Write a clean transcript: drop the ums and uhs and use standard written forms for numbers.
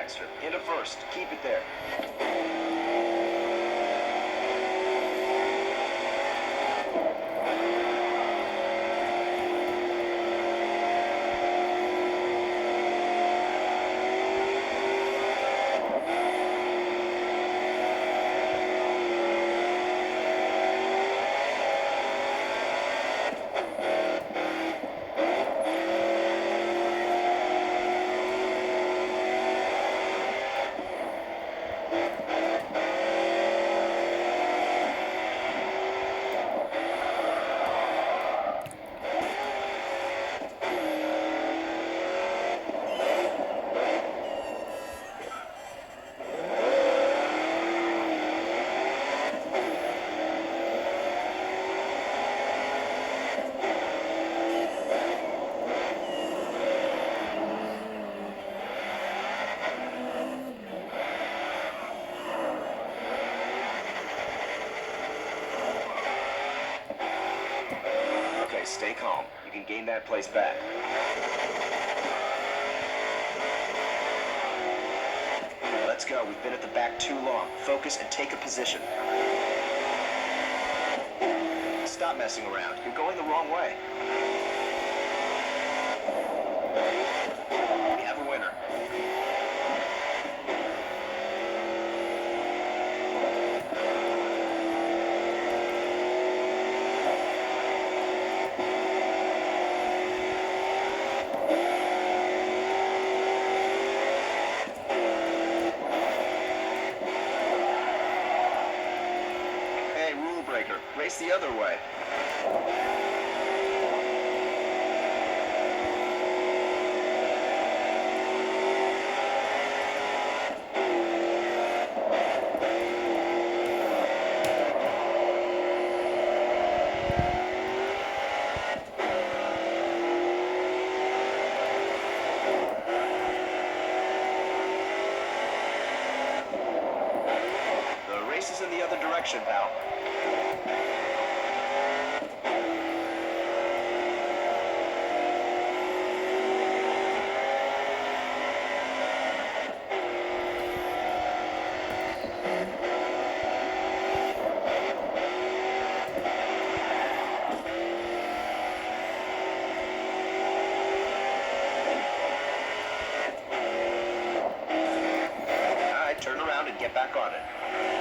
Dexter. Into first. Keep it there. Okay, stay calm. You can gain that place back. Let's go. We've been at the back too long. Focus and take a position. Stop messing around. You're going the wrong way. We have a winner. Hey, rule breaker. Race the other way. The race is in the other direction, pal. All right, turn around and get back on it.